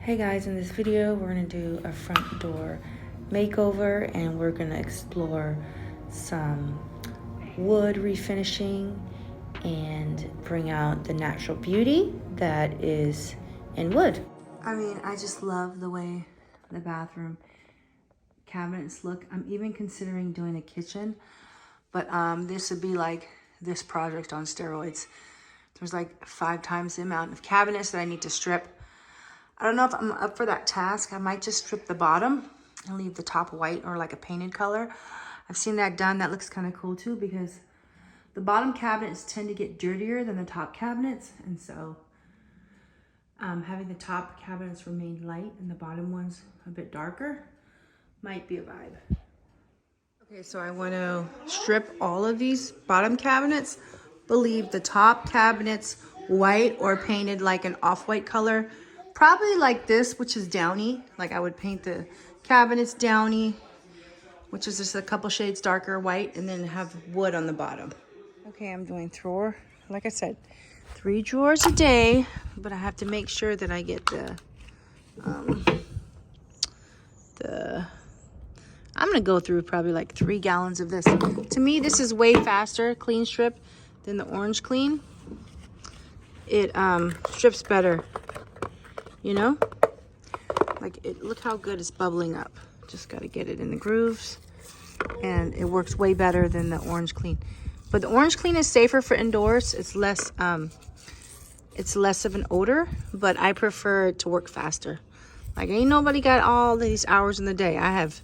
Hey guys, in this video we're going to do a front door makeover and we're going to explore some wood refinishing and bring out the natural beauty that is in wood. I mean, I just love the way the bathroom cabinets look. I'm even considering doing a kitchen, but this would be like this project on steroids. There's like 5 times the amount of cabinets that I need to strip. I don't know if I'm up for that task. I might just strip the bottom and leave the top white or like a painted color. I've seen that done. That looks kind of cool too because the bottom cabinets tend to get dirtier than the top cabinets. And so having the top cabinets remain light and the bottom ones a bit darker might be a vibe. Okay, so I want to strip all of these bottom cabinets, but leave the top cabinets white or painted like an off-white color. Probably like this, which is downy. Like I would paint the cabinets downy, which is just a couple shades darker white, and then have wood on the bottom. Okay, I'm doing drawer. Like I said, 3 drawers a day, but I have to make sure that I get I'm gonna go through probably like 3 gallons of this. To me, this is way faster, clean strip, than the orange clean. It strips better. You know, like look how good it's bubbling up. Just got to get it in the grooves, and it works way better than the orange clean. But the orange clean is safer for indoors. It's less of an odor, but I prefer it to work faster. Like ain't nobody got all these hours in the day. I have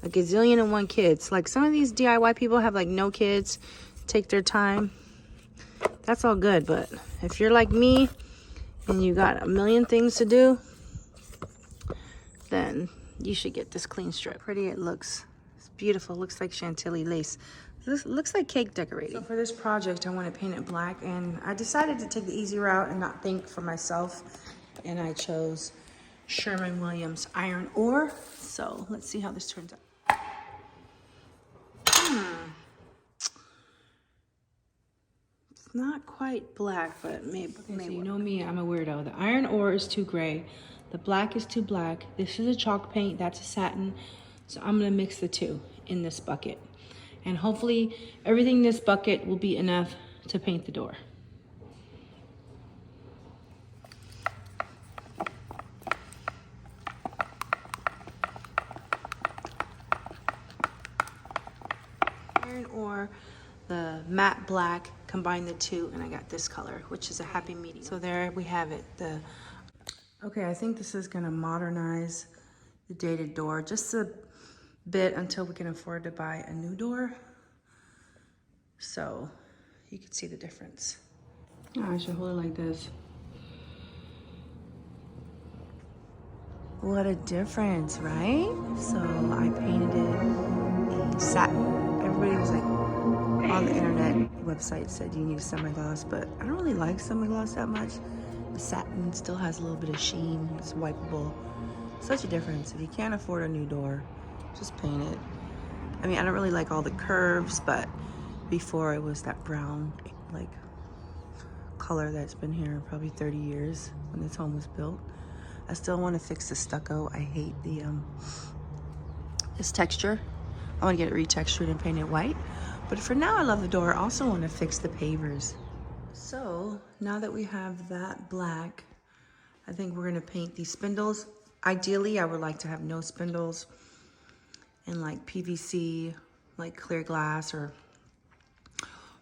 a gazillion and 1 kids. Like some of these DIY people have like no kids, take their time. That's all good, but if you're like me, and you got a million things to do, then you should get this clean strip. Pretty it looks. It's beautiful. It looks like chantilly lace. This looks like cake decorating. So for this project, I want to paint it black, and I decided to take the easy route and not think for myself, and I chose Sherwin Wiliams iron ore. So let's see how this turns out. Not quite black, but maybe. Okay, so you know me, I'm a weirdo. The iron ore is too gray. The black is too black. This is a chalk paint, that's a satin. So I'm gonna mix the 2 in this bucket. And hopefully everything in this bucket will be enough to paint the door. Iron ore, the matte black, combine the 2, and I got this color, which is a happy medium. So there we have it. Okay, I think this is gonna modernize the dated door just a bit until we can afford to buy a new door. So you can see the difference. Oh, I should hold it like this. What a difference, right? So I painted it a satin. Everybody was like, on the internet website said you need a semi-gloss, but I don't really like semi-gloss that much. The satin still has a little bit of sheen. It's wipeable. Such a difference. If you can't afford a new door, just paint it. I mean, I don't really like all the curves, but before it was that brown like color that's been here probably 30 years when this home was built. I still want to fix the stucco. I hate this texture. I want to get it retextured and painted white. But for now, I love the door. I also want to fix the pavers. So now that we have that black, I think we're going to paint these spindles. Ideally, I would like to have no spindles and like PVC, like clear glass, or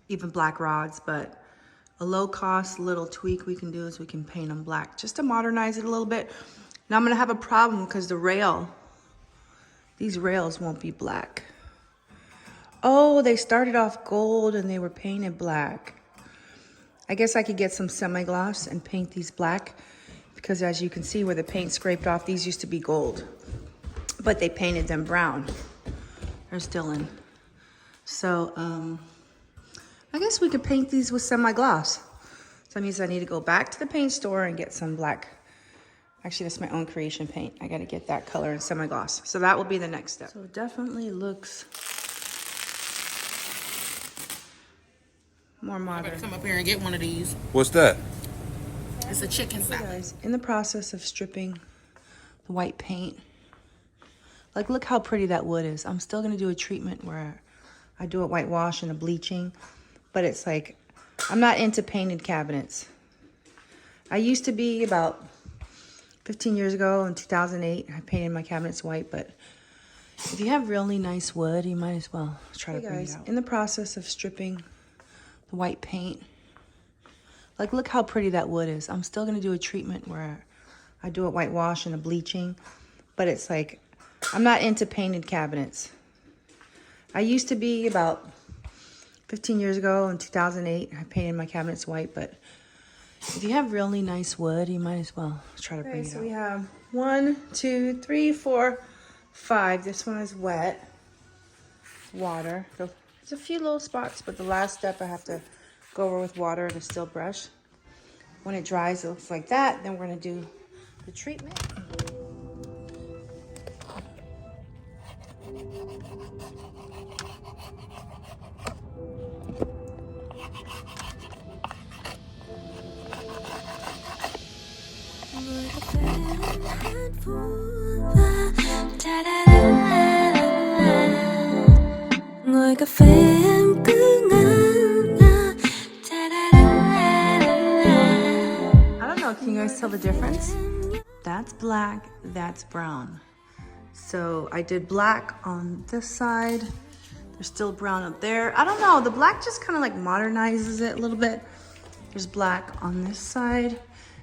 even black rods. But a low cost little tweak we can do is we can paint them black just to modernize it a little bit. Now I'm going to have a problem because these rails won't be black. Oh, they started off gold and they were painted black. I guess I could get some semi-gloss and paint these black because as you can see where the paint scraped off, these used to be gold, but they painted them brown. They're still in. So I guess we could paint these with semi-gloss. So that means I need to go back to the paint store and get some black. Actually, that's my own creation paint. I got to get that color in semi-gloss. So that will be the next step. So it definitely looks more modern. I better come up here and get one of these. What's that? It's a chicken salad. Guys, in the process of stripping the white paint. Like, look how pretty that wood is. I'm still gonna do a treatment where I do a whitewash and a bleaching, but it's like, I'm not into painted cabinets. I used to be about 15 years ago in 2008. I painted my cabinets white, but if you have really nice wood, you might as well try to bring it out. In the process of stripping the white paint, like, look how pretty that wood is. I'm still gonna do a treatment where I do a whitewash and a bleaching, but it's like, I'm not into painted cabinets. I used to be about 15 years ago in 2008. I painted my cabinets white, but if you have really nice wood, you might as well try to bring it out. So we have 1, 2, 3, 4, 5. This one is wet. Water. There's a few little spots, but the last step I have to go over with water and a steel brush. When it dries, it looks like that. Then we're gonna do the treatment. Ngồi cà phê em cứ ngân nga. I don't know, can you guys tell the difference? That's black, that's brown. So I did black on this side. There's still brown up there. I don't know, the black just kind of like modernizes it a little bit. There's black on this side.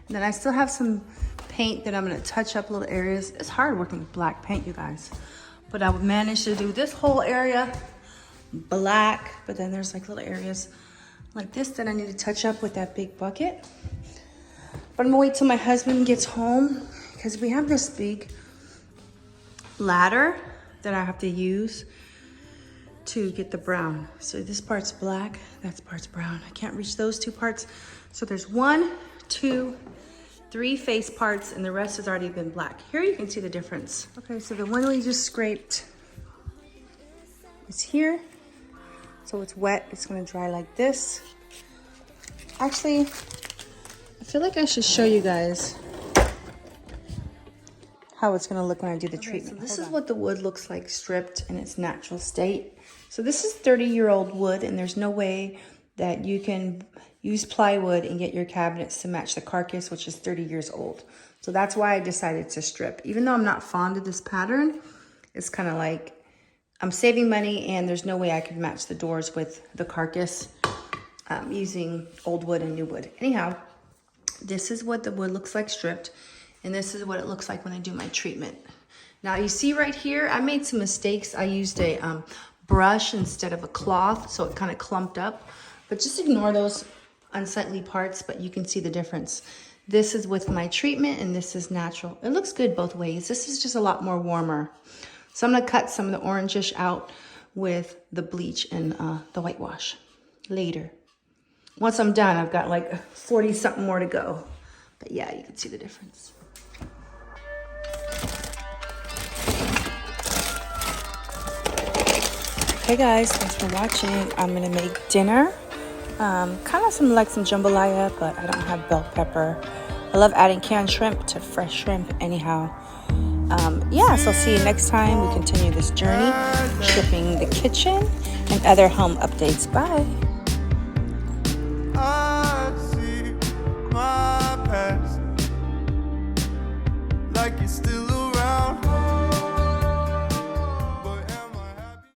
And then I still have some paint that I'm gonna touch up little areas. It's hard working with black paint, you guys. But I managed to do this whole area black, but then there's like little areas like this that I need to touch up with that big bucket. But I'm gonna wait till my husband gets home because we have this big ladder that I have to use to get the brown. So this part's black, that part's brown. I can't reach those two parts. So there's 1, 2, 3 face parts and the rest has already been black. Here you can see the difference. Okay, so the one we just scraped is here. So it's wet, it's gonna dry like this. Actually, I feel like I should show you guys how it's gonna look when I do the treatment. So this is what the wood looks like stripped in its natural state. So this is 30-year-old wood and there's no way that you can use plywood and get your cabinets to match the carcass, which is 30 years old. So that's why I decided to strip. Even though I'm not fond of this pattern, it's kind of like I'm saving money and there's no way I could match the doors with the carcass using old wood and new wood. Anyhow, this is what the wood looks like stripped and this is what it looks like when I do my treatment. Now you see right here, I made some mistakes. I used a brush instead of a cloth, so it kind of clumped up, but just ignore those unsightly parts, but you can see the difference. This is with my treatment and this is natural. It looks good both ways. This is just a lot more warmer. So I'm gonna cut some of the orangish out with the bleach and the whitewash later. Once I'm done, I've got like 40 something more to go. But yeah, you can see the difference. Hey guys, thanks for watching. I'm gonna make dinner. Kind of some jambalaya, but I don't have bell pepper. I love adding canned shrimp to fresh shrimp anyhow. Yeah, so I'll see you next time. We continue this journey, stripping the kitchen and other home updates. Bye. I see my past like it's still